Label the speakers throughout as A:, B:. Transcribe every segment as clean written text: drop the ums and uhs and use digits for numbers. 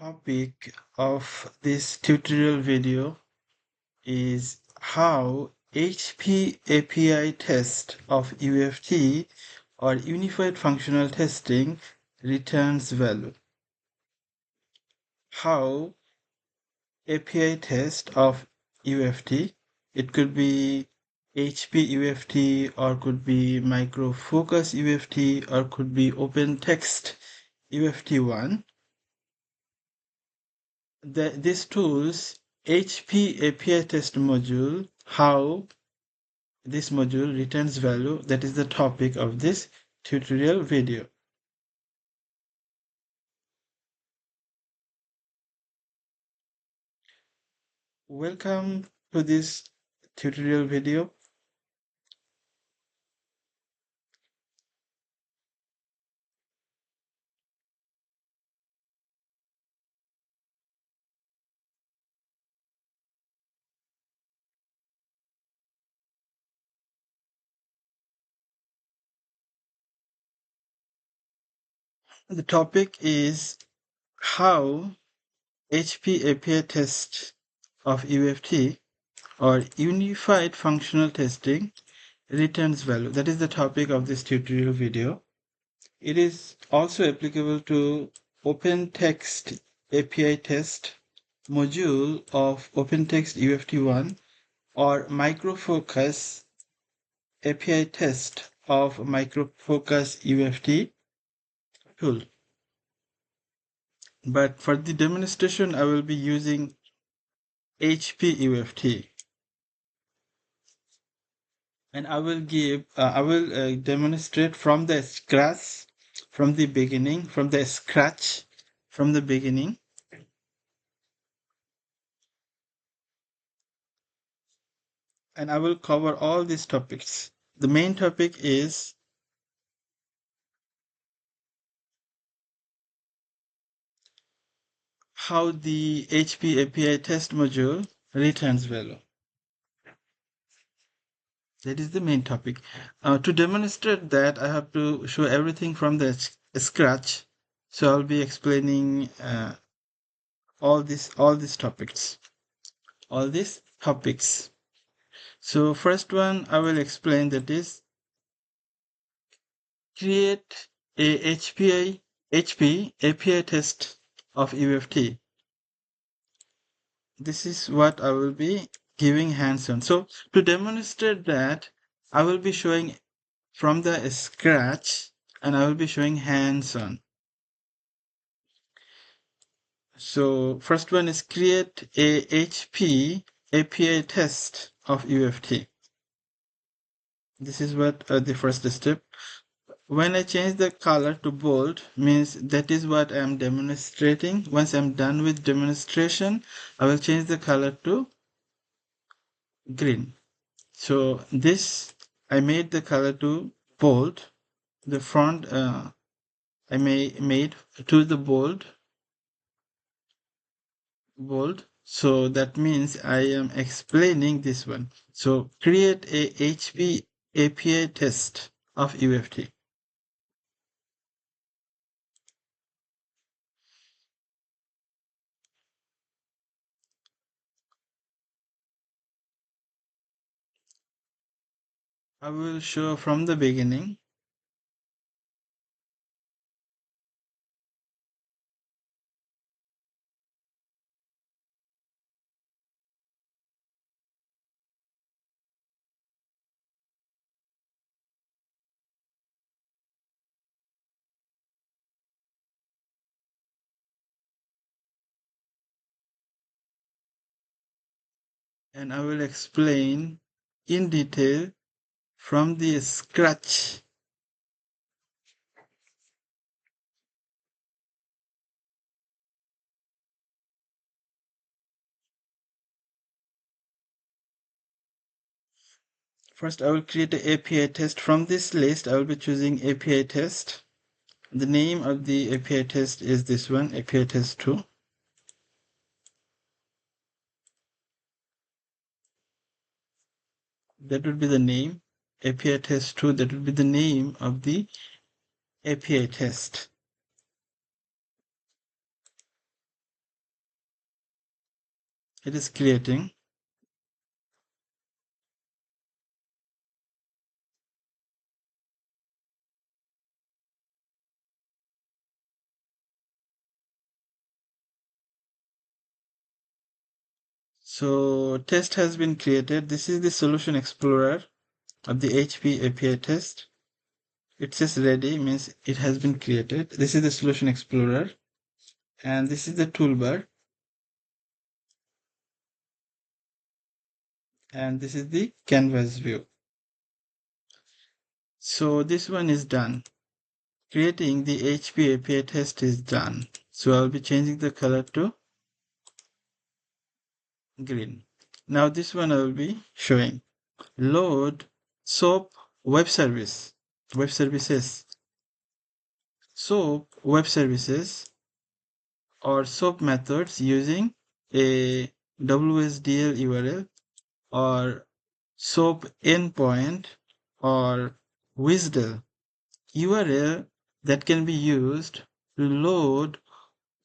A: Topic of this tutorial video is how HP API test of UFT or Unified Functional Testing returns value. How API test of UFT, it could be HP UFT or could be Micro Focus UFT or could be OpenText UFT1. These tools, HP API test module, how this module returns value, that is the topic of this tutorial video. Welcome to this tutorial video. The topic is how HP API test of UFT or Unified Functional Testing returns value. That is the topic of this tutorial video. It is also applicable to OpenText API test module of OpenText UFT1 or Microfocus API test of Microfocus UFT tool. But for the demonstration, I will be using HP UFT. And I will demonstrate from the scratch, from the beginning, from the beginning. And I will cover all these topics. The main topic is how the HP API test module returns value. That is the main topic. To demonstrate that, I have to show everything from the scratch. So I'll be explaining all these topics. So first one I will explain, that is create a HP API test of UFT. This is what I will be giving hands-on. So to demonstrate that, I will be showing from the scratch and I will be showing hands-on. So first one is create a HP API test of UFT. This is what the first step. When I change the color to bold, means that is what I am demonstrating. Once I'm done with demonstration, I will change the color to green. So this, I made the color to bold. The font I made to the bold. So that means I am explaining this one. So create a HP API test of UFT. I will show from the beginning. And I will explain in detail from the scratch. First, I will create an API test. From this list, I will be choosing API test. The name of the API test is this one, API test 2. That would be the name. API test 2, that would be the name of the API test. It is creating. So test has been created. This is the solution explorer of the HP API test. It says ready, means it has been created. This is the solution explorer, and this is the toolbar, and this is the canvas view. So this one is done. Creating the HP API test is done. So I'll be changing the color to green. Now this one I will be showing. Load SOAP web service, web services. SOAP web services or SOAP methods using a WSDL URL or SOAP endpoint or WSDL URL that can be used to load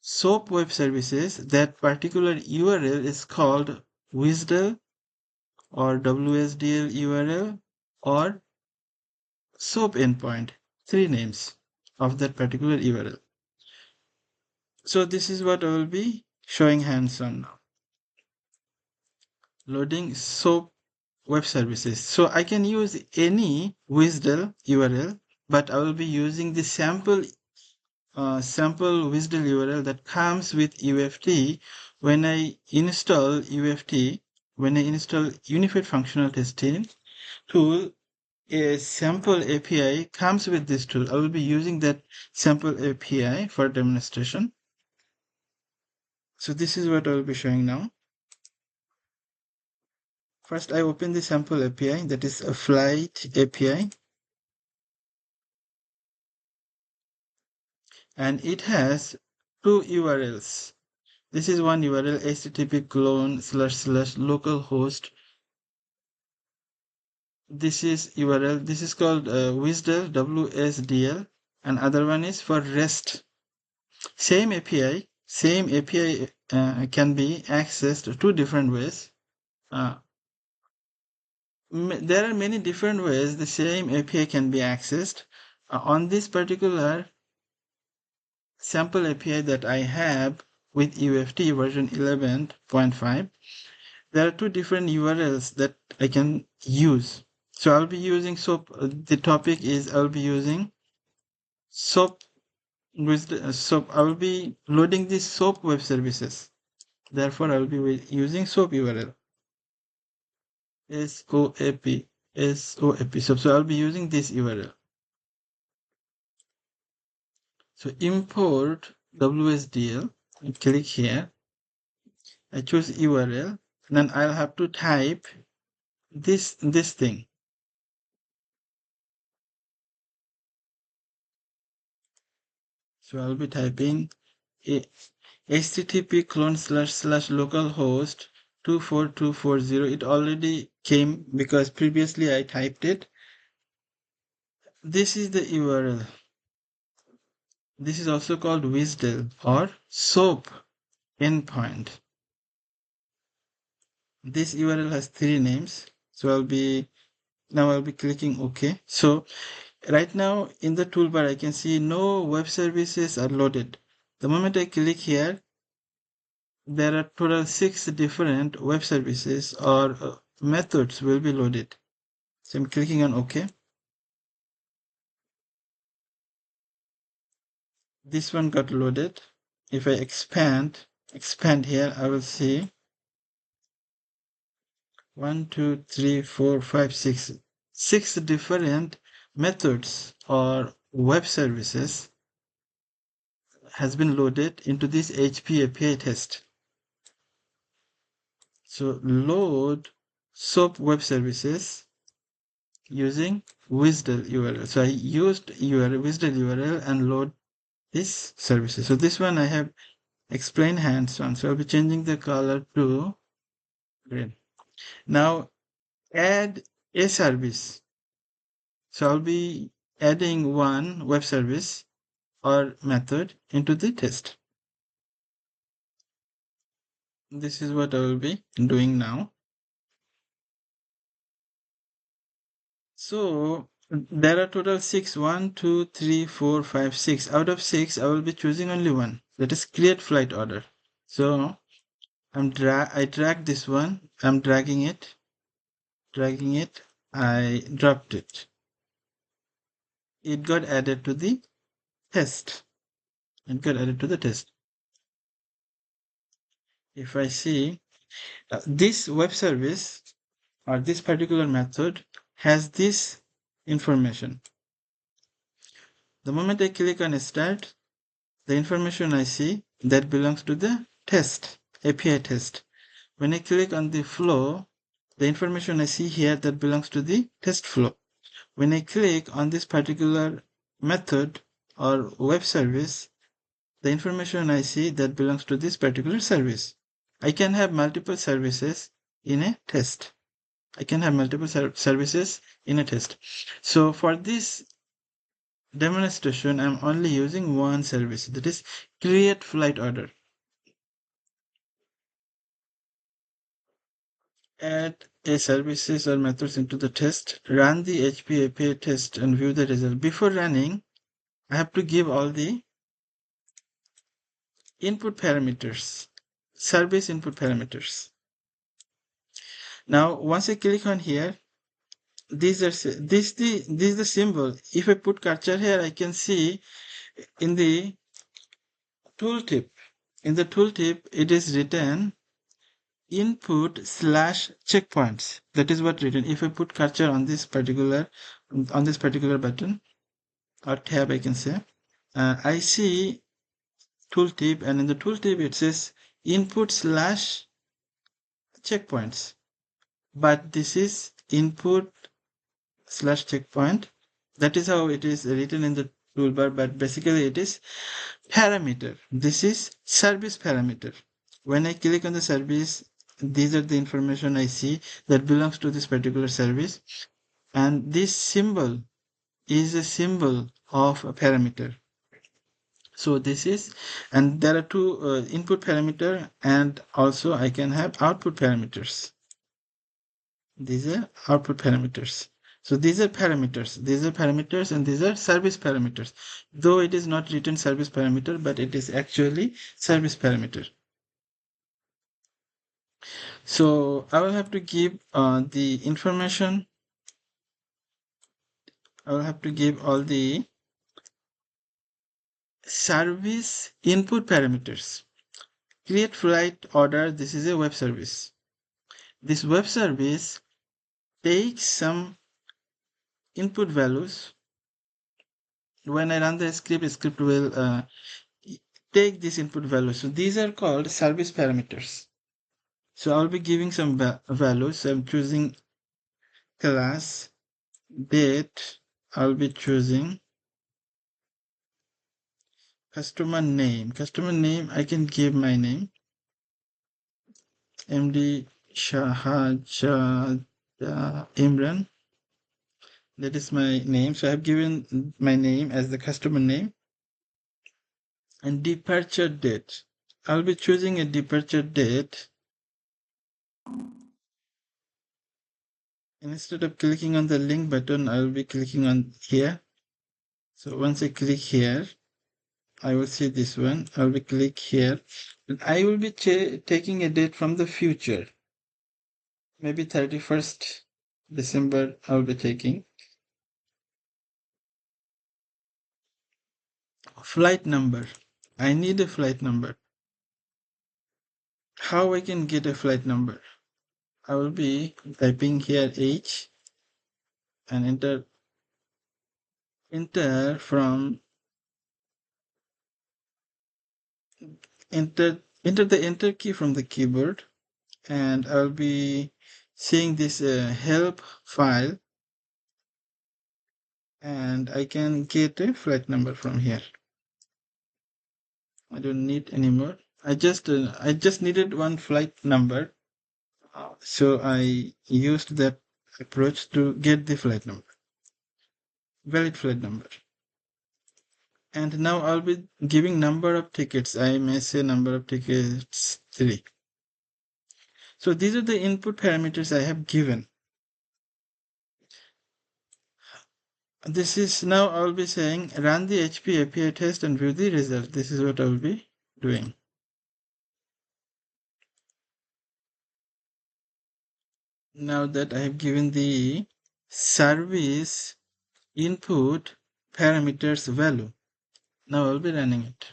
A: SOAP web services. That particular URL is called WSDL or WSDL URL or SOAP endpoint. 3 names of that particular URL. So this is what I will be showing hands-on now. Loading SOAP web services. So I can use any WSDL URL, but I will be using the sample WSDL URL that comes with UFT. When I install UFT, when I install Unified Functional Testing tool, a sample API comes with this tool. I will be using that sample API for demonstration. So this is what I will be showing now. First, I open the sample API, that is a flight API. And it has 2 URLs. This is one URL, http clone//localhost. This is URL. This is called WSDL, WSDL, and other one is for REST. Same API can be accessed 2 different ways. There are many different ways the same API can be accessed. On this particular sample API that I have with UFT version 11.5, there are 2 different URLs that I can use. So I'll be using SOAP. The topic is I'll be using SOAP with SOAP. I will be loading these SOAP web services. Therefore, I will be using SOAP URL. SOAP. So I'll be using this URL. So import WSDL. I click here. I choose URL. Then I'll have to type this thing. So I'll be typing http clone//localhost 24240. It already came because previously I typed it. This is the URL. This is also called WSDL or SOAP endpoint. This URL has 3 names. So I'll be clicking OK. So right now in the toolbar I can see no web services are loaded. The moment I click here, there are total 6 different web services or methods will be loaded. So I'm clicking on OK. This one got loaded. If I expand here, I will see 1, 2, 3, 4, 5, 6. 6 different methods or web services has been loaded into this HP API test. So load SOAP web services using WSDL URL. So I used WSDL URL and load this services. So this one I have explained hands-on. So I'll be changing the color to green. Now add a service. So I'll be adding one web service or method into the test. This is what I will be doing now. So there are total 6. 1, 2, 3, 4, 5, 6. Out of 6, I will be choosing only one. That is create flight order. So I drag this one. I'm dragging it. I dropped it. It got added to the test. If I see this web service or this particular method has this information. The moment I click on start, the information I see that belongs to the test, API test. When I click on the flow, the information I see here that belongs to the test flow. When I click on this particular method or web service, the information I see that belongs to this particular service. I can have multiple services in a test. Services in a test. So for this demonstration, I'm only using one service, that is create flight order. Add a services or methods into the test, run the HP API test and view the result. Before running, I have to give all the input parameters, service input parameters. Now, once I click on here, this is the symbol. If I put cursor here, I can see in the tooltip. In the tooltip, it is written input slash checkpoints. That is what written. If I put cursor on this particular button or tab, I can say, I see tooltip, and in the tooltip it says input slash checkpoints, but this is input slash checkpoint. That is how it is written in the toolbar, but basically it is parameter. This is service parameter. When I click on the service, these are the information I see that belongs to this particular service, and this symbol is a symbol of a parameter. So this is, and there are two input parameter, and also I can have output parameters. These are output parameters. So these are parameters, and these are service parameters. Though it is not written service parameter, but it is actually service parameter. So I will have to give the information. I will have to give all the service input parameters. Create flight order. This is a web service. This web service takes some input values. When I run the script will take this input value. So these are called service parameters. So I'll be giving some values. I'm choosing class, date. I'll be choosing customer name. Customer name, I can give my name. MD Shahajada Imran. That is my name. So I've given my name as the customer name. And departure date. I'll be choosing a departure date. Instead of clicking on the link button, I will be clicking on here. So once I click here, I will see this one. I will be click here. And I will be taking a date from the future. Maybe 31st December I will be taking. Flight number. I need a flight number. How I can get a flight number? I will be typing here H and enter from enter the enter key from the keyboard, and I'll be seeing this help file, and I can get a flight number from here. I don't need anymore. I just needed one flight number, so I used that approach to get the flight number, valid flight number. And now I'll be giving number of tickets. I may say number of tickets 3. So these are the input parameters I have given. This is now I'll be saying run the HP API test and view the result. This is what I'll be doing. Now that I have given the service input parameters value, now I'll be running it.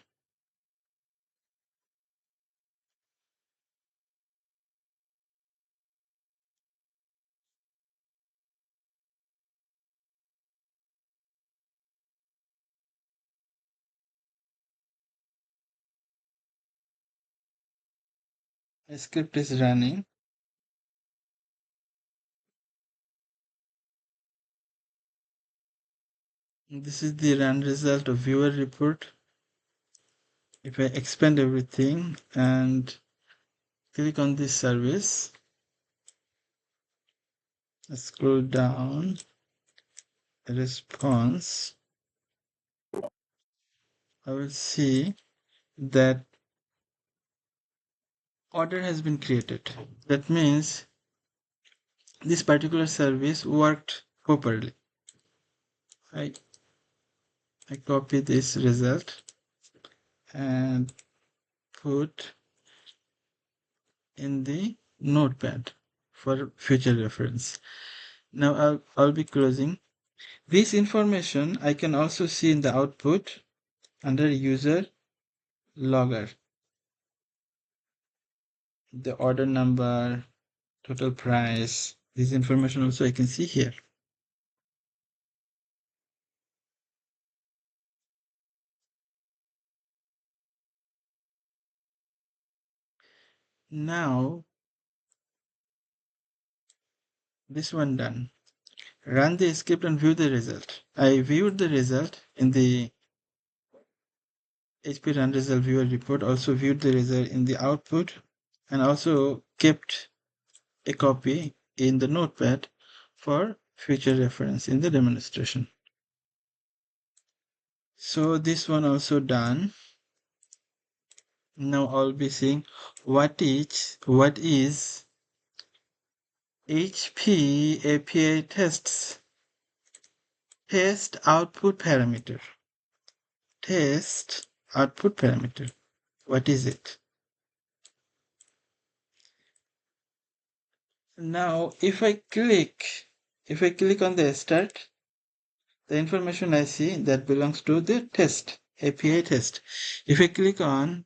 A: The script is running. This is the run result of viewer report. If I expand everything and click on this service, scroll down, response, I will see that order has been created. That means this particular service worked properly. I copy this result and put in the notepad for future reference. Now I'll be closing. This information I can also see in the output under user logger. The order number, total price, this information also I can see here. Now this one done. Run the script and view the result. I viewed the result in the HP run result viewer report, also viewed the result in the output, and also kept a copy in the notepad for future reference in the demonstration. So this one also done. Now I'll be seeing what is HP API test output parameter. Test output parameter. What is it? Now if I click on the start, the information I see that belongs to the test API test. If I click on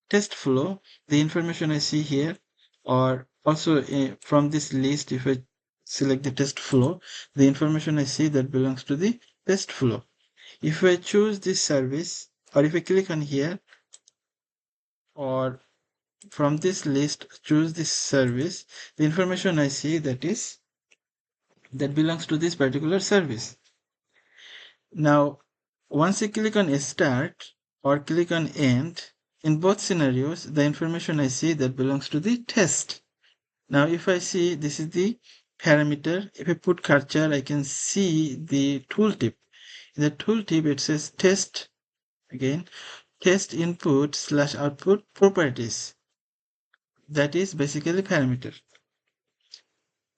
A: test flow, the information I see here, or also from this list, if I select the test flow, the information I see that belongs to the test flow. If I choose this service, or if I click on here, or from this list choose this service, the information I see that belongs to this particular service. Now once I click on start or click on end, in both scenarios the information I see that belongs to the test. Now if I see this is the parameter, if I put cursor I can see the tooltip. In the tooltip it says test, again test input / output properties. That is basically parameter.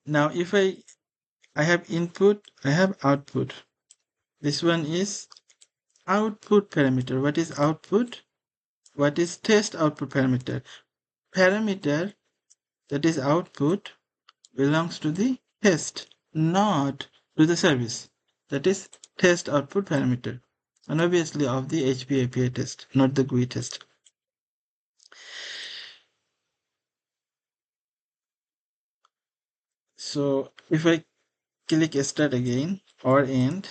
A: Now if I have input, I have output. This one is output parameter. What is output? What is test output parameter? Parameter that is output belongs to the test, not to the service. That is test output parameter. And obviously of the HP API test, not the GUI test. So if I click start again or end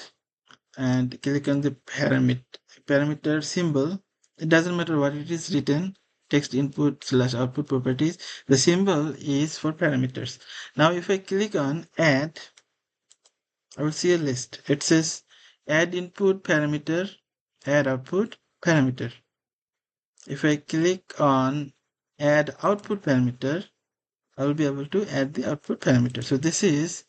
A: and click on the parameter symbol, it doesn't matter what it is written, text input / output properties, the symbol is for parameters. Now if I click on add, I will see a list. It says add input parameter, add output parameter. If I click on add output parameter, I will be able to add the output parameter. So this is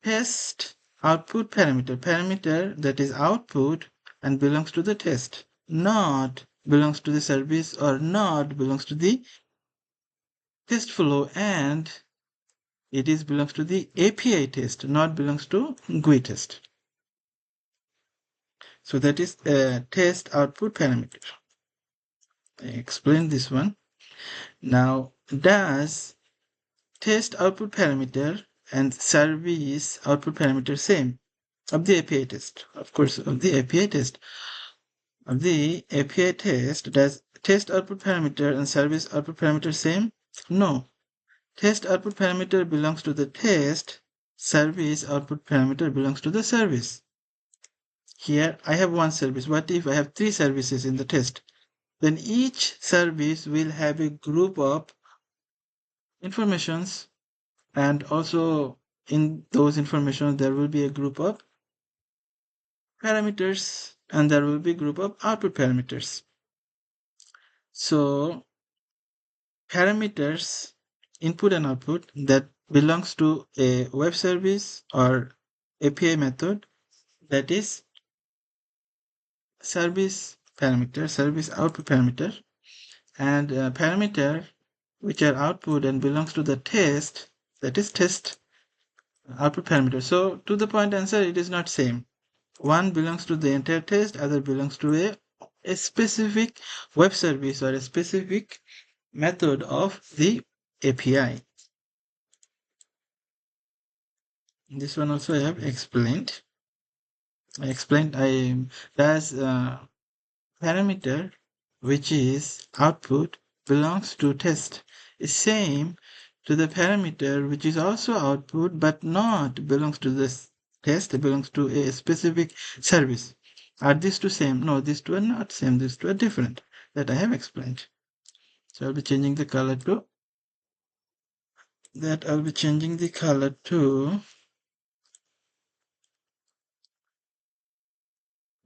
A: test output parameter that is output and belongs to the test, not belongs to the service or not belongs to the test flow, and it is belongs to the API test, not belongs to GUI test. So that is a test output parameter. I explained this one. Now, does test output parameter and service output parameter same of the API test? Of course, of the API test. Of the API test, does test output parameter and service output parameter same? No. Test output parameter belongs to the test, service output parameter belongs to the service. Here I have one service. What if I have 3 services in the test? Then each service will have a group of informations, and also in those informations there will be a group of parameters, and there will be a group of output parameters. So parameters, input and output, that belongs to a web service or API method, that is service parameter, service output parameter, and parameter which are output and belongs to the test, that is test output parameter. So to the point answer, it is not same. One belongs to the entire test, other belongs to a specific web service or a specific method of the API. This one also I have explained. There's parameter which is output belongs to test is same to the parameter which is also output but not belongs to this test, belongs to a specific service. Are these two same? No, these two are not same. These two are different. That I have explained. So I'll be changing the color to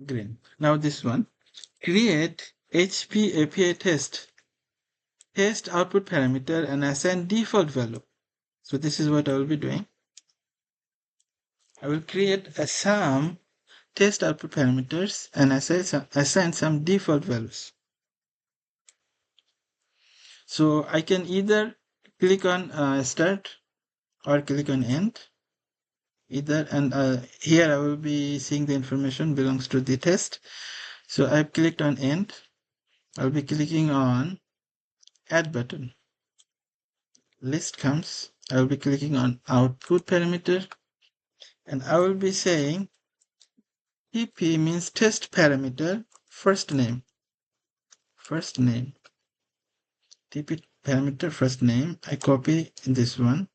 A: green. Now this one, create HP API test output parameter and assign default value. So this is what I will be doing. I will create some test output parameters and assign some default values. So I can either click on start or click on end. Either, and here I will be seeing the information belongs to the test. So I've clicked on end. I'll be clicking on add button. List comes. I will be clicking on output parameter, and I will be saying TP means test parameter first name. TP parameter first name. I copy this one,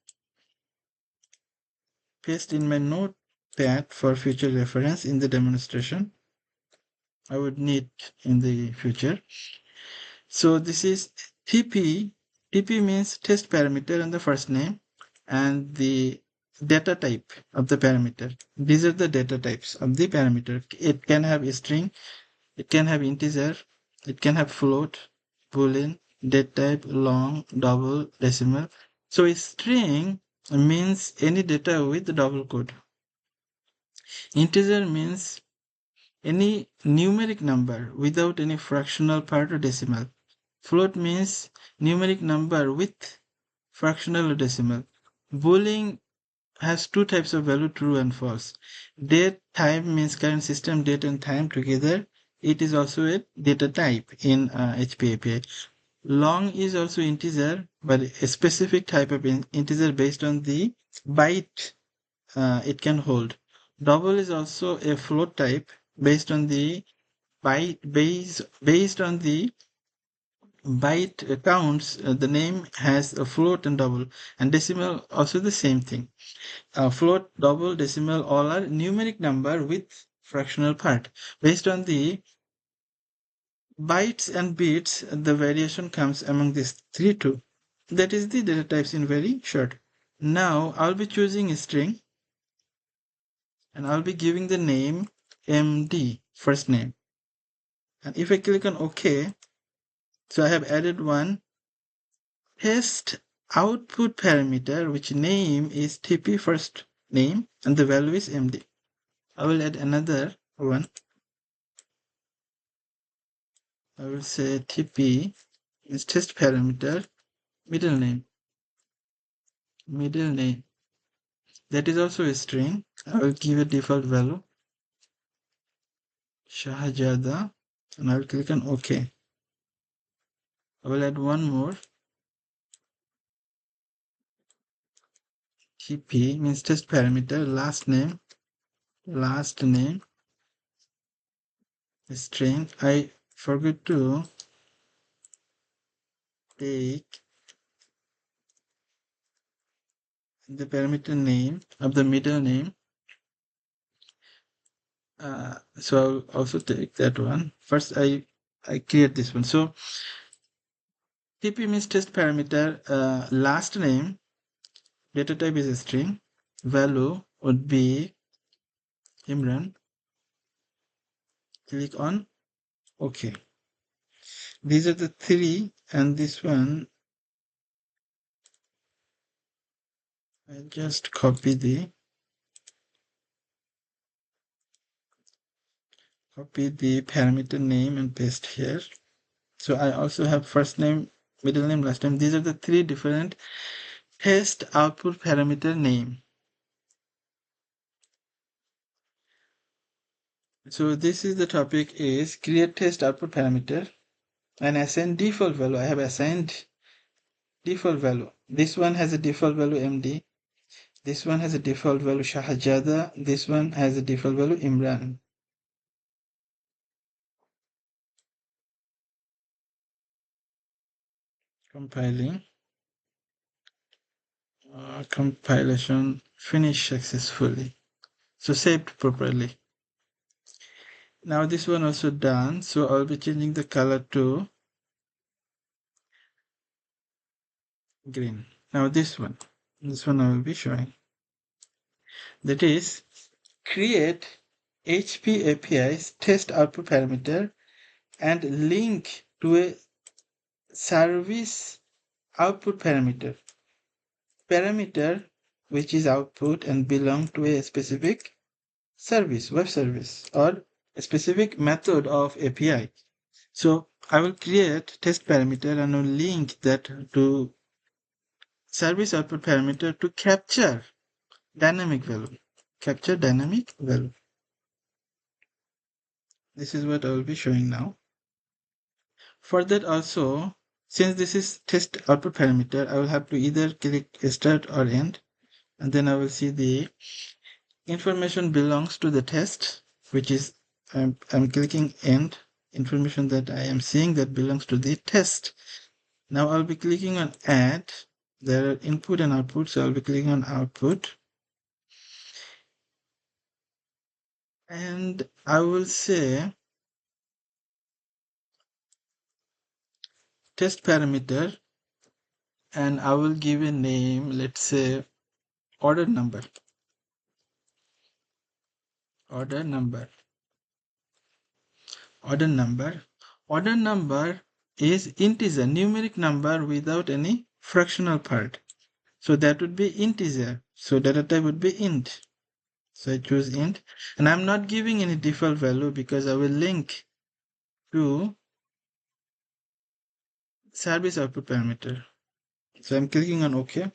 A: paste in my notepad for future reference in the demonstration. I would need in the future. So this is TP. TP means test parameter and the first name and the data type of the parameter. These are the data types of the parameter. It can have a string, it can have integer, it can have float, boolean, date type, long, double, decimal. So a string means any data with double code. Integer means any numeric number without any fractional part or decimal. Float means numeric number with fractional or decimal. Boolean has 2 types of value, true and false. Date type means current system date and time together. It is also a data type in HP API. Long is also integer, but a specific type of integer based on the byte it can hold. Double is also a float type based on the based on the byte counts. The name has a float and double, and decimal also the same thing. Float, double, decimal, all are numeric number with fractional part. Based on the bytes and bits, the variation comes among these 3 too. That is the data types in very short. Now I'll be choosing a string and I'll be giving the name MD, first name. And if I click on OK, so I have added one test output parameter which name is TP first name, and the value is MD. I will add another one. I will say TP is test parameter middle name. Middle name. That is also a string. I will give a default value. Shahajada. And I will click on OK. I will add one more. TP means test parameter, last name, string. I forgot to take the parameter name of the middle name. So I'll also take that one. First, I create this one. So TP means test parameter, last name, data type is a string, value would be Imran. Click on OK. These are the three, and this one, I just copy the parameter name and paste here. So I also have first name, middle name, last name. These are the three different test output parameter name. So this is the topic is create test output parameter and assign default value. I have assigned default value. This one has a default value MD. This one has a default value Shahajada. This one has a default value Imran. Compiling. Compilation finished successfully. So saved properly. Now this one also done. So I'll be changing the color to green. Now this one I will be showing. That is create HP API's test output parameter and link to a service output parameter. Parameter which is output and belong to a specific service, web service, or a specific method of API. So I will create test parameter and will link that to service output parameter to capture dynamic value. Capture dynamic value. This is what I will be showing now. For that also, since this is test output parameter, I will have to either click start or end, and then I will see the information belongs to the test, which is I'm clicking end. Information that I am seeing that belongs to the test. Now I'll be clicking on add. There are input and output, so I'll be clicking on output. And I will say test parameter, and I will give a name, let's say order number. Order number is integer, numeric number without any fractional part. So that would be integer. So data type would be int. So I choose int, and I'm not giving any default value because I will link to service output parameter. So I'm clicking on OK.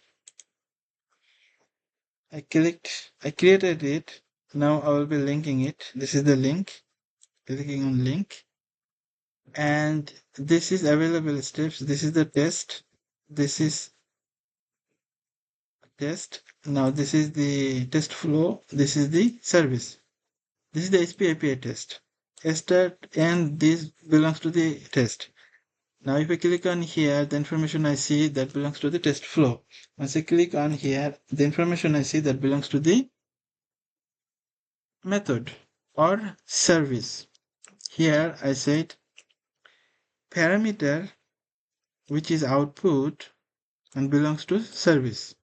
A: I created it. Now I will be linking it. This is the link. Clicking on link. And this is available steps. This is the test. This is test. Now this is the test flow. This is the service. This is the HP API test. Start and this belongs to the test. Now if I click on here, the information I see that belongs to the test flow. Once I click on here, the information I see that belongs to the method or service. Here I said parameter which is output and belongs to service.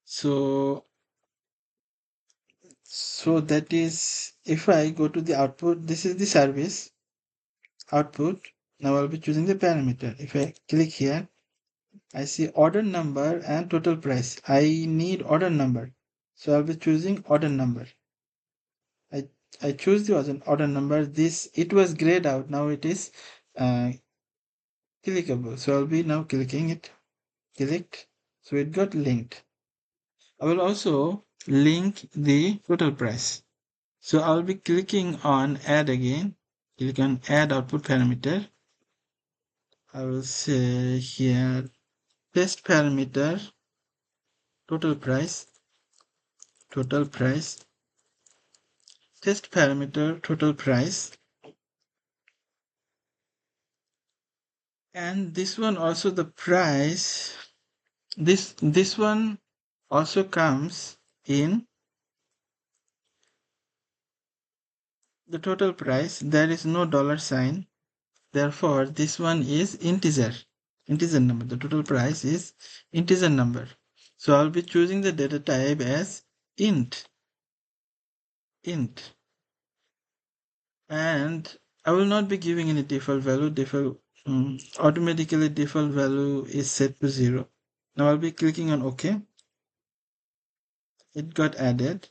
A: So that is, if I go to the output, this is the service output. Now I'll be choosing the parameter. If I click here, I see order number and total price. I need order number. So I'll be choosing order number. I choose the order number. It was grayed out. Now it is clickable. So I'll be now clicking it. Clicked. So it got linked. I will also link the total price. So I'll be clicking on add again. Click on add output parameter. I will say here test parameter total price, test parameter total price, and this one also the price. This one also comes in the total price. There is no dollar sign. Therefore, this one is integer number. The total price is integer number. So I'll be choosing the data type as int. And I will not be giving any default value. Automatically default value is set to 0. Now I'll be clicking on OK. It got added.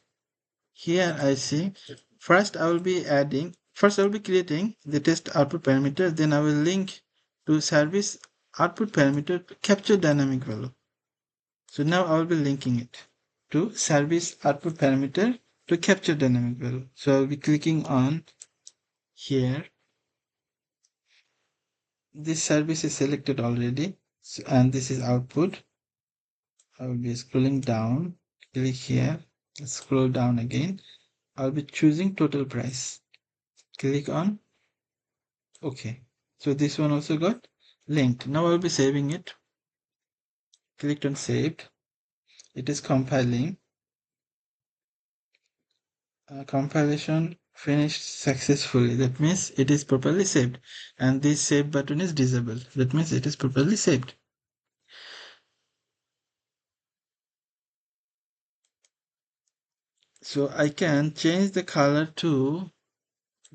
A: Here I see first I will be creating the test output parameter, then I will link to service output parameter to capture dynamic value. So now I will be linking it to service output parameter to capture dynamic value. So I will be clicking on here. This service is selected already, and this is output. I will be scrolling down, click here, scroll down again. I'll be choosing total price. Click on OK. So this one also got linked. Now I'll be saving it. Clicked on saved. It is compiling. Compilation finished successfully. That means it is properly saved. And this save button is disabled. That means it is properly saved. So I can change the color to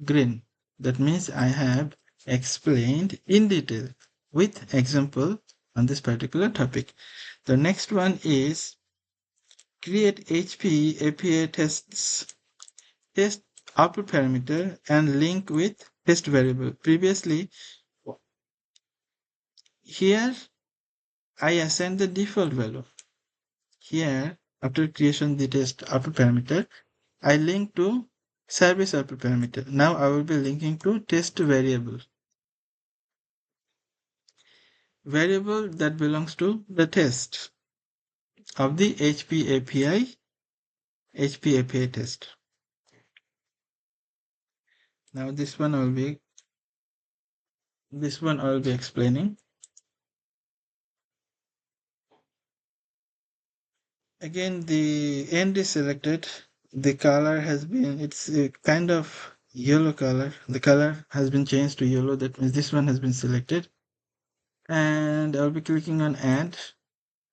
A: green. That means I have explained in detail with example on this particular topic. The next one is create HP API tests, test output parameter and link with test variable. Previously, here I assigned the default value. Here, after creation the test output parameter, I link to service output parameter. Now I will be linking to test variable. Variable that belongs to the test of the HP API test. Now this one I will be explaining. Again, the end is selected. The color has been, it's a kind of yellow color. The color has been changed to yellow. That means this one has been selected. And I'll be clicking on add.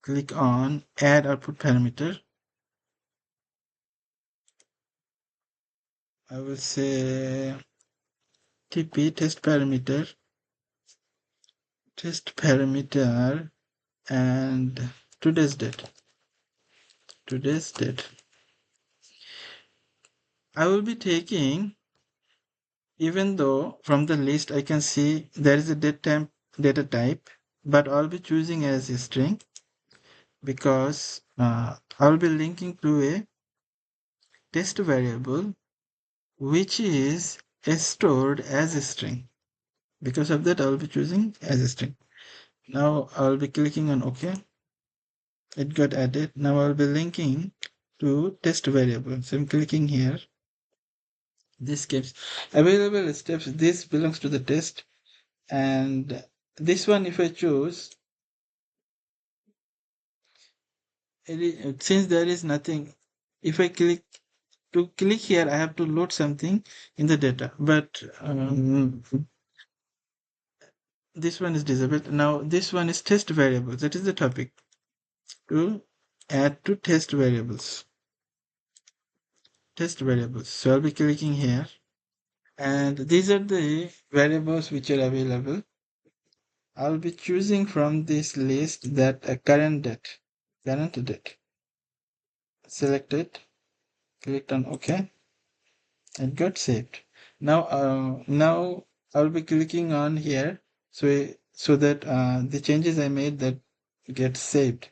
A: Click on add output parameter. I will say TP test parameter and today's date. I will be taking, even though from the list I can see there is a data type, but I'll be choosing as a string because I'll be linking to a test variable which is stored as a string. Because of that, I'll be choosing as a string. Now I'll be clicking on OK. It got added. Now I'll be linking to test variable. So I'm clicking here. This keeps available steps. This belongs to the test. And this one, if I choose, since there is nothing, if I click here, I have to load something in the data. But this one is disabled. Now this one is test variables. That is the topic. To add to test variables. So I'll be clicking here. And these are the variables which are available. I'll be choosing from this list that current date. Select it, click on OK, and got saved. Now I'll be clicking on here so that the changes I made that get saved.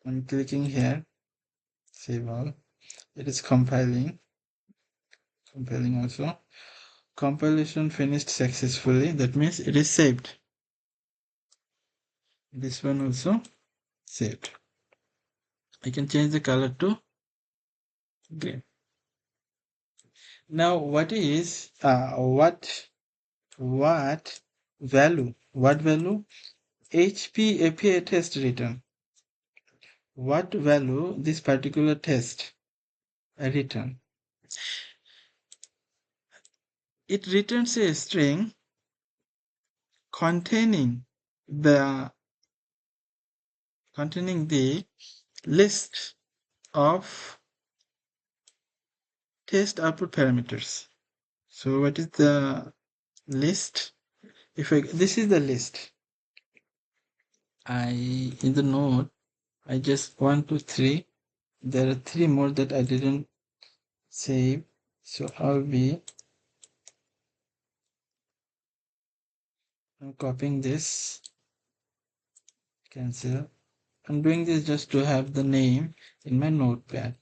A: I'm clicking here, save all. It is compiling also. Compilation finished successfully. That means it is saved. This one also saved. I can change the color to green. Now what value HP API test return? What value this particular test return? It returns a string containing the list of test output parameters. So what is the list? This is the list. In the node, I just 1, 2, 3. There are 3 more that I didn't save. So I'll be copying this, cancel. I'm doing this just to have the name in my notepad.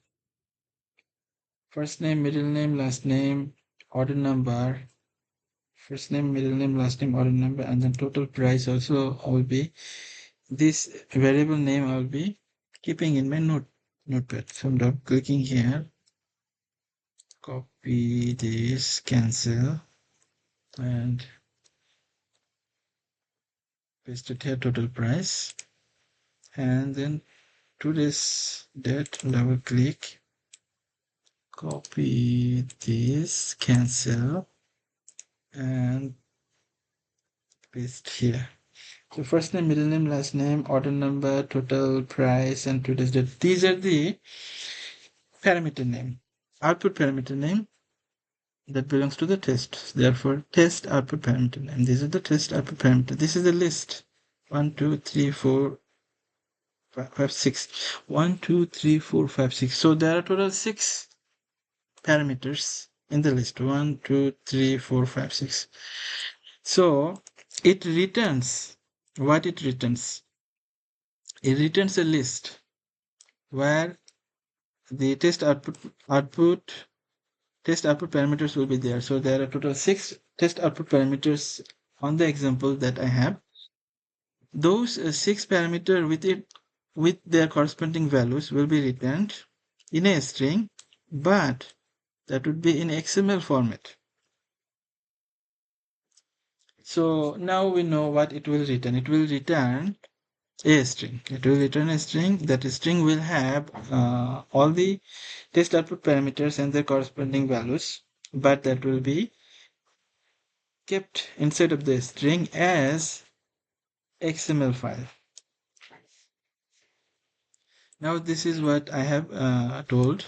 A: First name, middle name, last name, order number. First name, middle name, last name, order number, and then total price also will be this variable name I'll be keeping in my notepad. So I'm double clicking here, copy this, cancel, and paste it here, total price, and then today's date, double click, copy this, cancel, and paste here. So first name, middle name, last name, order number, total price, and today's date. These are the parameter name, output parameter name that belongs to the test. Therefore, test output parameter name. These are the test output parameter. This is the list. 1, 2, 3, 4, 5, 6. 1, 2, 3, 4, 5, 6. So there are total 6 parameters in the list. 1, 2, 3, 4, 5, 6. So it returns what it returns. It returns a list where the test output parameters will be there. So there are total 6 test output parameters on the example that I have. Those 6 parameters with their corresponding values will be returned in a string, but that would be in XML format. So now we know what it will return. It will return a string. It will return a string. That string will have all the test output parameters and their corresponding values, but that will be kept inside of the string as XML file. Now this is what I have told.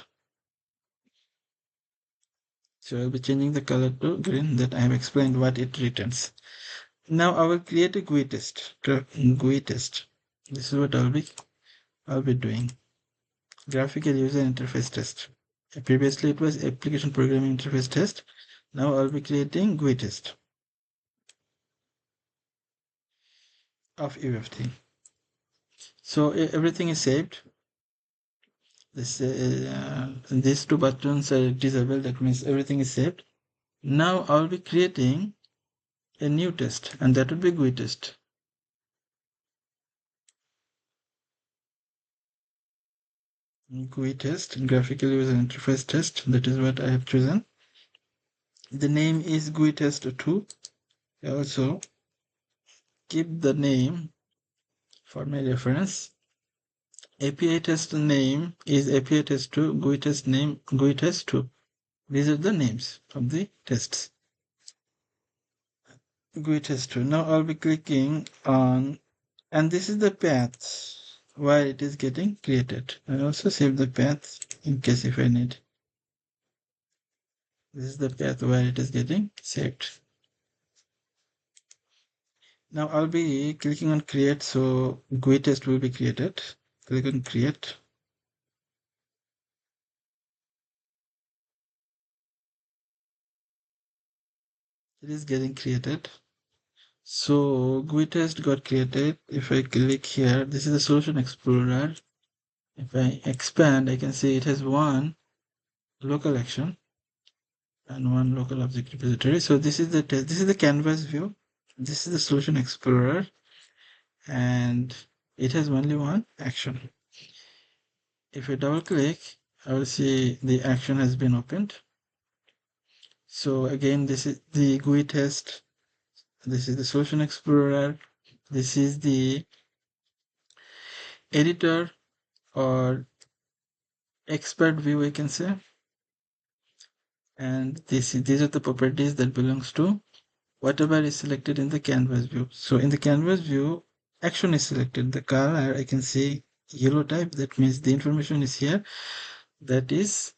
A: So I'll be changing the color to green, that I have explained what it returns. Now I will create a GUI test. This is what I'll be doing. Graphical user interface test. Previously it was application programming interface test. Now I'll be creating GUI test of UFT. So everything is saved. These 2 buttons are disabled. That means everything is saved. Now I'll be creating a new test, and that would be GUI test. GUI test, graphical user interface test. That is what I have chosen. The name is GUI test 2. I also keep the name for my reference. API test name is API test 2, GUI test name GUI test 2. These are the names of the tests. GUI test 2. Now I'll be clicking on, and this is the path where it is getting created. I also save the path in case if I need. This is the path where it is getting saved. Now I'll be clicking on create, so GUI test will be created. Click on create. It is getting created. So GUI test got created. If I click here, this is the solution explorer. If I expand, I can see it has one local action and one local object repository. So this is the test. This is the canvas view. This is the solution explorer, and it has only one action. If I double click, I will see the action has been opened. So again, this is the GUI test. This is the solution explorer. This is the editor or expert view, I can say. And these are the properties that belongs to whatever is selected in the canvas view. So in the canvas view, action is selected. The color, I can see yellow type. That means the information is here. That is,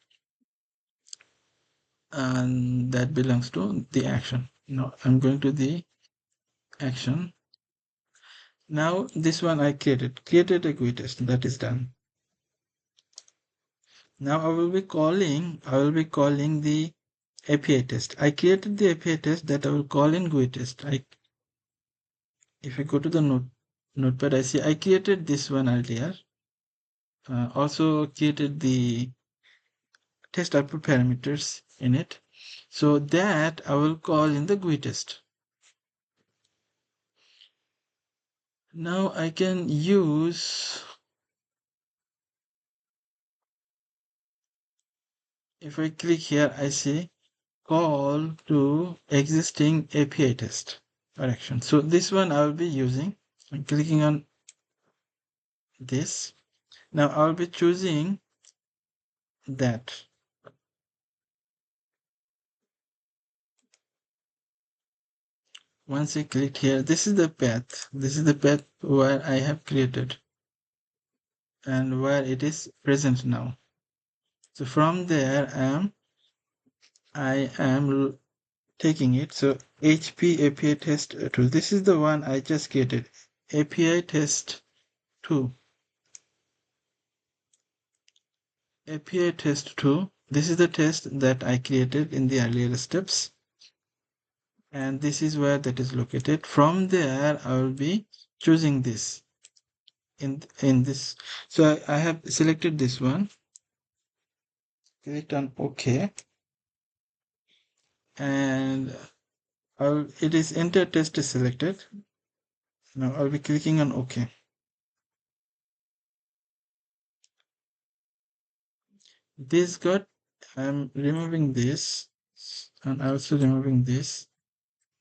A: and that belongs to the action. Now I'm going to the action. Now this one I created a GUI test. That is done. Now I will be calling the API test. I created the API test that I will call in GUI test. If I go to the notepad, I see I created this one earlier. Also created the test output parameters in it. So that I will call in the GUI test. Now I can use, if I click here, I see call to existing API test or action. So this one I will be using. I'm clicking on this. Now I'll be choosing that. Once I click here, this is the path. This is the path where I have created and where it is present now. So from there, I am taking it. So HP API test tool. This is the one I just created. API test 2. API test 2. This is the test that I created in the earlier steps. And this is where that is located. From there, I will be choosing this in this. So I have selected this one. Click on OK. And it is enter test is selected. Now I'll be clicking on OK. This got, I'm removing this and also removing this.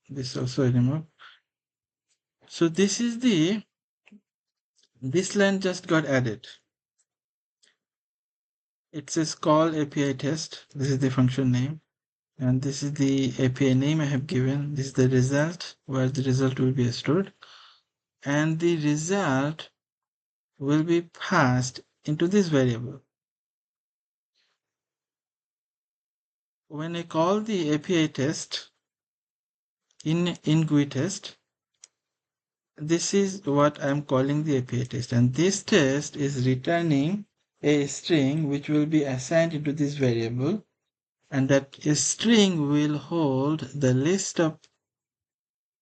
A: This also I remove. So this is this line just got added. It says call API test. This is the function name. And this is the API name I have given. This is the result, where the result will be stored. And the result will be passed into this variable. When I call the API test in GUI test, this is what I'm calling the API test. And this test is returning a string which will be assigned into this variable. And that string will hold the list of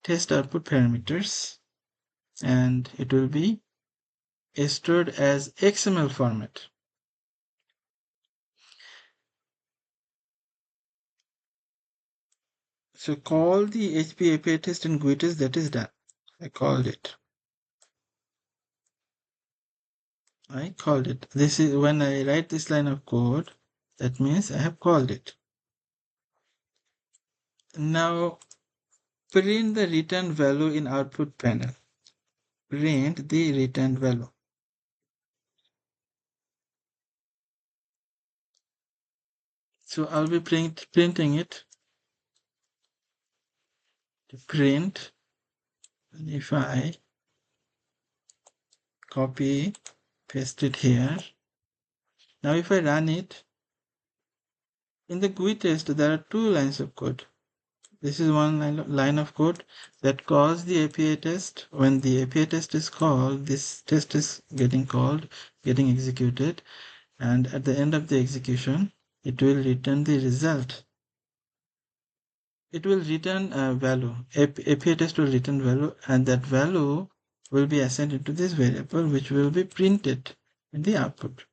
A: test output parameters. And it will be stored as XML format. So call the HP API test in GUI test. That is done. I called it. This is when I write this line of code, that means I have called it. Now print the return value in output panel. Print the return value. So I'll be printing it. To print, and if I copy, paste it here. Now if I run it, in the GUI test there are two lines of code. This is one line of code that calls the API test. When the API test is called, this test is getting called, getting executed, and at the end of the execution, it will return the result. It will return a value. API test will return value, and that value will be assigned into this variable, which will be printed in the output.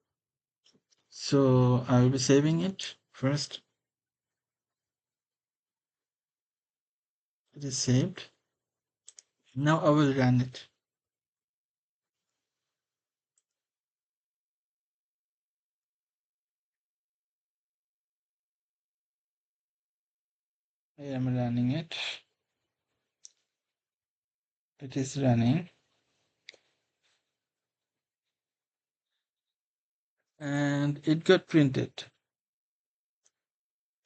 A: So I will be saving it first. It is saved. Now I will run it. I am running it. It is running. And it got printed.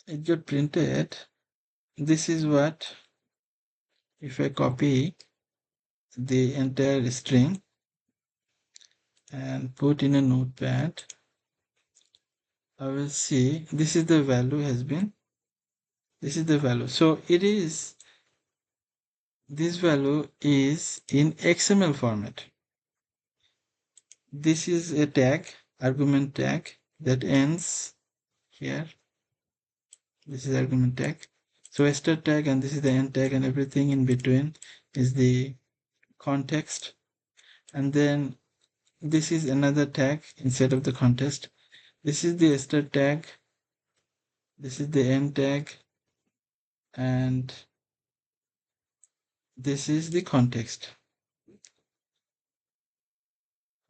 A: It got printed. This is what, if I copy the entire string and put in a notepad, I will see this is the value has been, this is the value. So it is, this value is in XML format. This is a tag, argument tag that ends here. This is argument tag. So a start tag, and this is the end tag, and everything in between is the context. And then this is another tag inside of the context. This is the start tag. This is the end tag. And this is the context.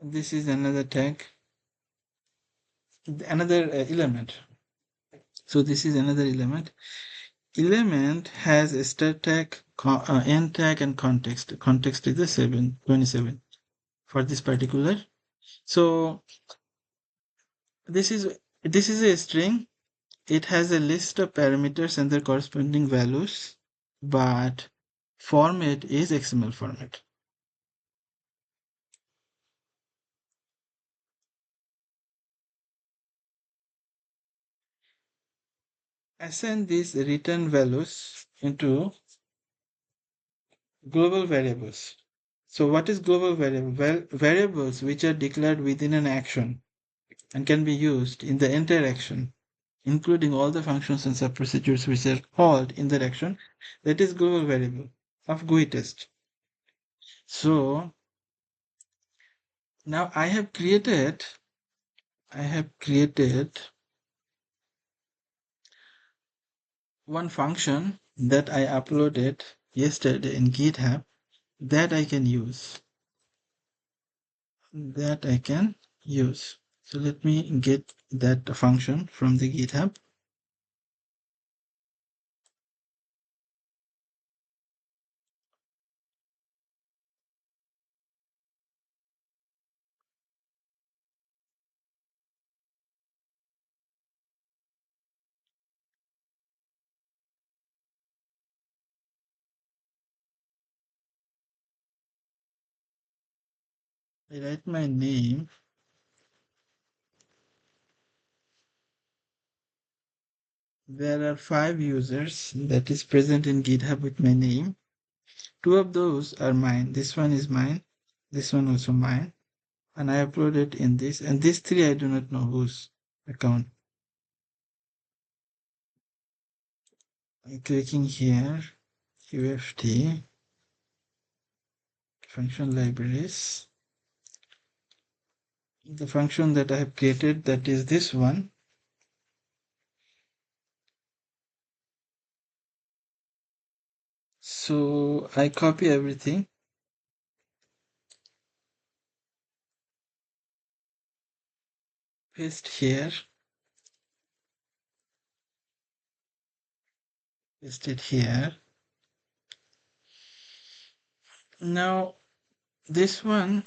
A: This is another tag, another element. So this is another element. Element has a start tag, end tag, and context. Context is the 27 for this particular. So this is a string. It has a list of parameters and their corresponding values, but format is XML format. Assign these return values into global variables. So what is global variable? Well, variables which are declared within an action and can be used in the entire action, including all the functions and subprocedures which are called in that action. That is global variable of GUI test. So now I have created one function that I uploaded yesterday in GitHub that I can use. So let me get that function from the GitHub. I write my name. There are 5 users that is present in GitHub with my name. 2 of those are mine. This one is mine. This one also mine. And I uploaded in this. And these 3 I do not know whose account. I'm clicking here, UFT, function libraries. The function that I have created, that is this one. So I copy everything. Paste here. Paste it here. Now this one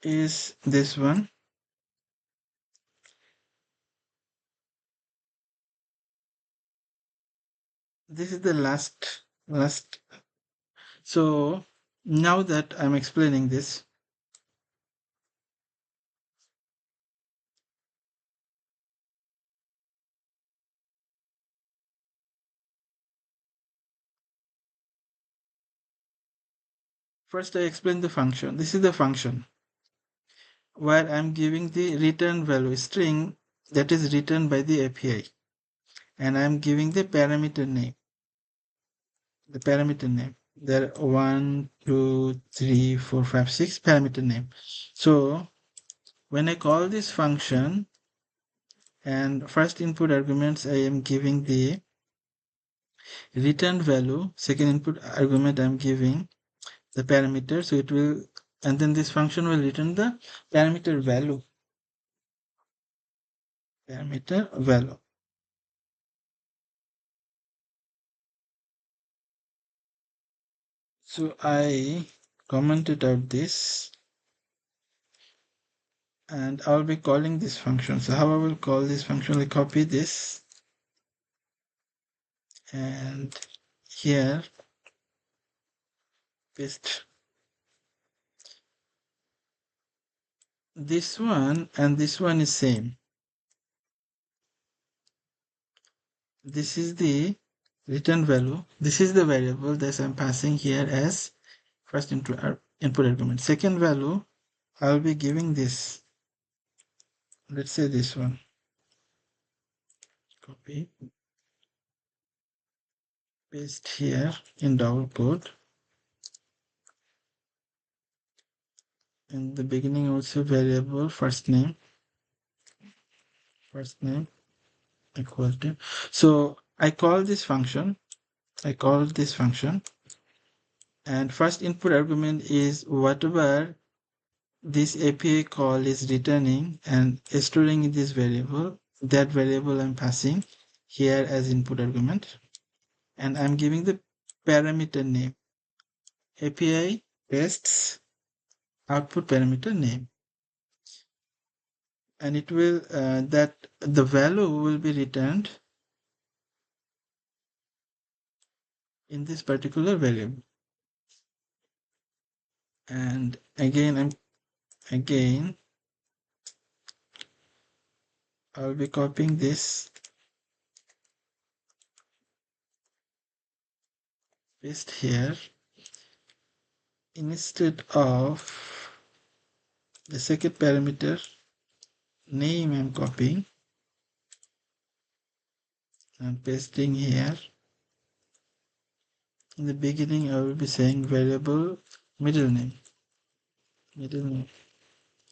A: is this one. This is the last. So now that I'm explaining this, First, I explain the function. This is the function where I'm giving the return value string that is returned by the API, and I'm giving the parameter name. The parameter name. There are 1, 2, 3, 4, 5, 6 parameter name. So when I call this function and first input arguments, I am giving the return value. Second input argument, I'm giving the parameter. So it will, and then this function will return the parameter value. Parameter value. So I commented out this, and I'll be calling this function. So how I will call this function, I copy this, and here paste this one, and this one is same. This is the return value. This is the variable that I'm passing here as first input argument. Second value, I'll be giving this. Let's say this one. Copy, paste here in double quote. In the beginning also variable first name equal to. So I call this function. And first input argument is whatever this API call is returning and storing in this variable. That variable I'm passing here as input argument, and I'm giving the parameter name. API tests output parameter name, and it will that the value will be returned in this particular variable. And again I'll be copying this, paste here. Instead of the second parameter name, I'm copying and pasting here. In the beginning, I will be saying variable middle name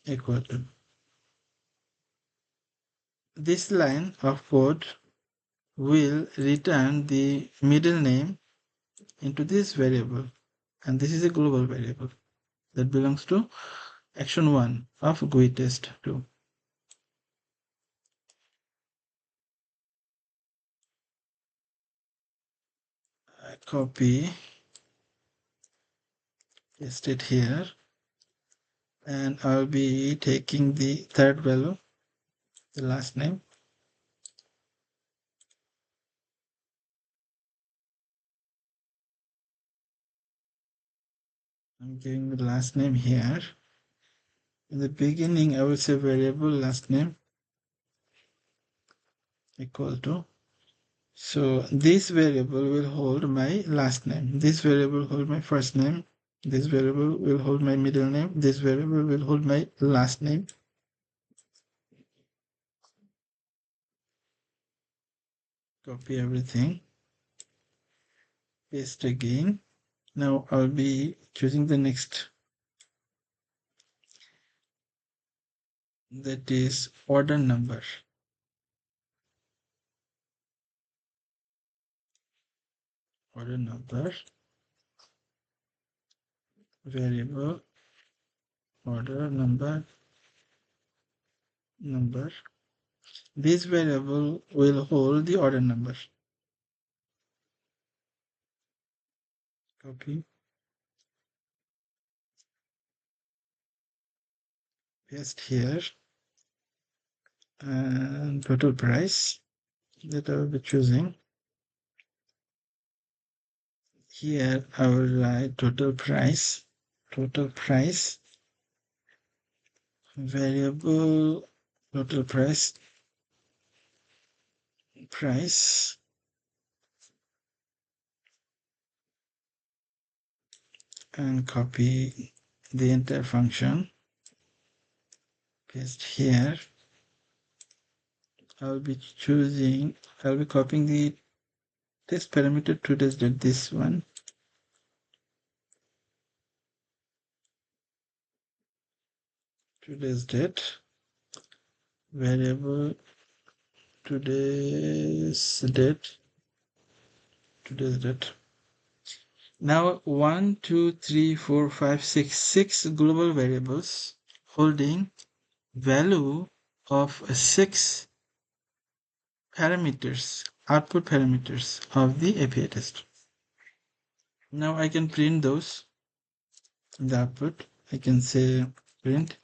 A: equal to. This line of code will return the middle name into this variable, and this is a global variable that belongs to action 1 of GUI test 2. I copy, paste it here, and I'll be taking the third value, the last name. I'm giving the last name here. In the beginning, I will say variable last name equal to. So this variable will hold my last name. This variable will hold my first name. This variable will hold my middle name. This variable will hold my last name. Copy everything. Paste again. Now I'll be choosing the next. That is order number. Order number. Variable. Order number. This variable will hold the order number. Copy. Paste here. And total price that I will be choosing. Here I will write total price, variable total price, and copy the entire function, paste here. I'll be copying the test parameter today's date, this one. Today's date, variable today's date. Now 1, 2, 3, 4, 5, 6, 6 global variables holding value of 6 parameters, output parameters of the API test. Now I can print those in the output. I can say print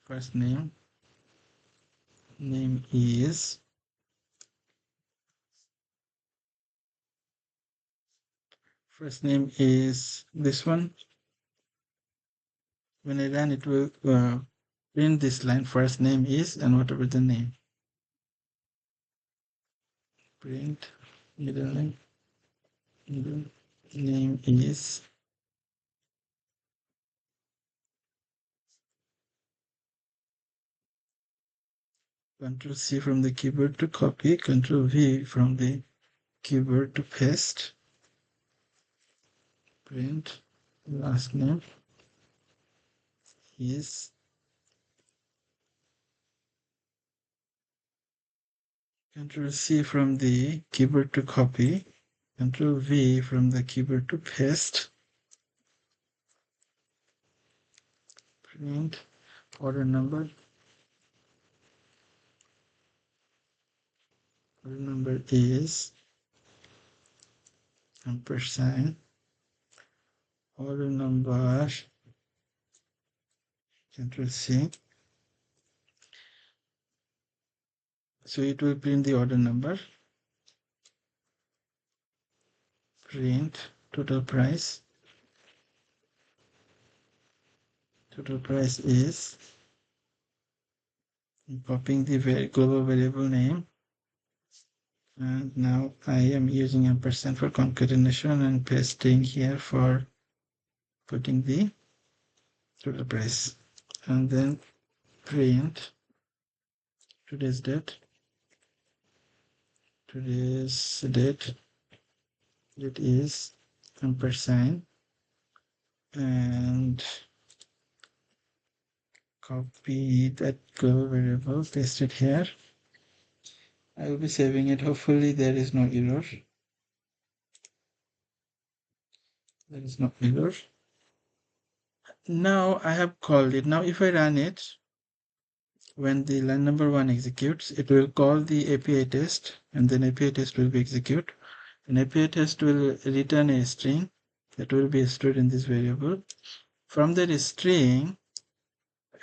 A: first name is this one. When I run, it will print this line, first name is, and whatever the name. Print middle name is. Control C from the keyboard to copy, Control V from the keyboard to paste. Print last name is. Control C from the keyboard to copy, Control V from the keyboard to paste. Print order number. Order number is ampersand. Order number. Control C. So it will print the order number. Print total price. Total price is. I'm copying the global variable name. And now I am using ampersand for concatenation and pasting here for putting the total price. And then print today's date. Today's date is ampersand, and copy that global variable, paste it here. I will be saving it. Hopefully there is no error. There is no error. Now I have called it. Now if I run it, when the line number 1 executes, it will call the API test, and then API test will be executed. And API test will return a string that will be stored in this variable. From that string,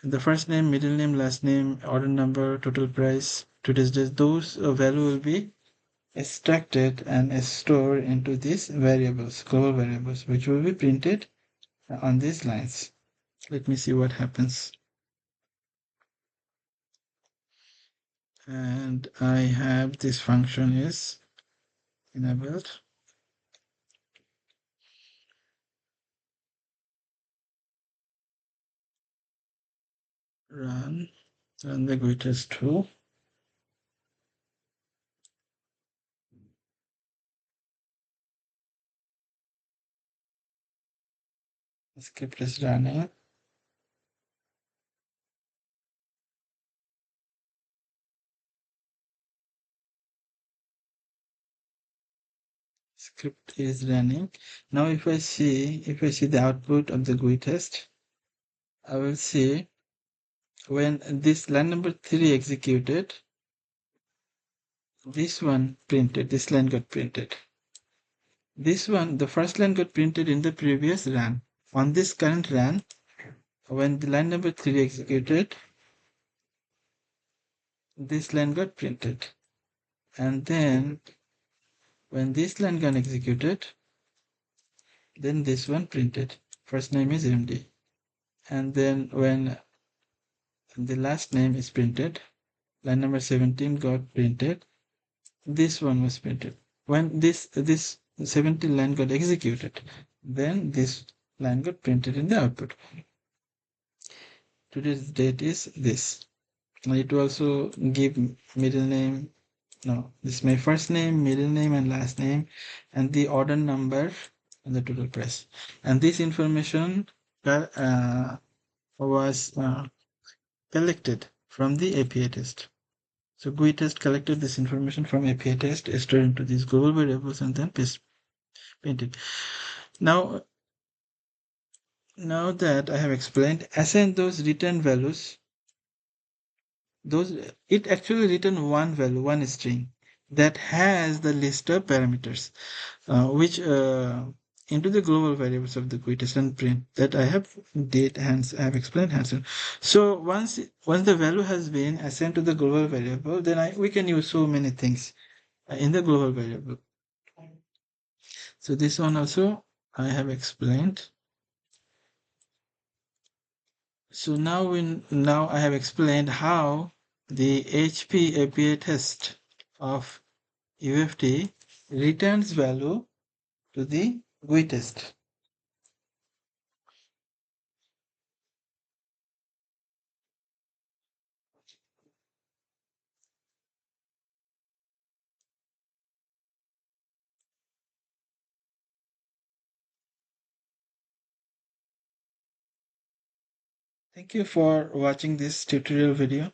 A: the first name, middle name, last name, order number, total price, today's date, those value will be extracted and stored into these variables, global variables, which will be printed on these lines. Let me see what happens. And I have this function is enabled. Run the GUI test 2. The script is running. Script is running. Now if I see the output of the GUI test, I will see when this line number 3 executed, this one printed, this line got printed. This one, the first line got printed in the previous run. On this current run, when the line number 3 executed, this line got printed. And then when this line got executed, then this one printed. First name is MD. And then when the last name is printed, line number 17 got printed. this one was printed. When this 70 line got executed, then this line got printed in the output. Today's date is this. It will also give middle name. No, this is my first name, middle name, and last name, and the order number and the total price. And this information was collected from the API test. So GUI test collected this information from API test, stored into these global variables, and then painted. Now that I have explained, assign those return values. It actually return one value, one string that has the list of parameters, which into the global variables of the GUI test and print that I have I have explained hands-on. So once the value has been assigned to the global variable, then we can use so many things in the global variable. So this one also I have explained. So now I have explained how the HP API test of UFT returns value to the GUI test. Thank you for watching this tutorial video.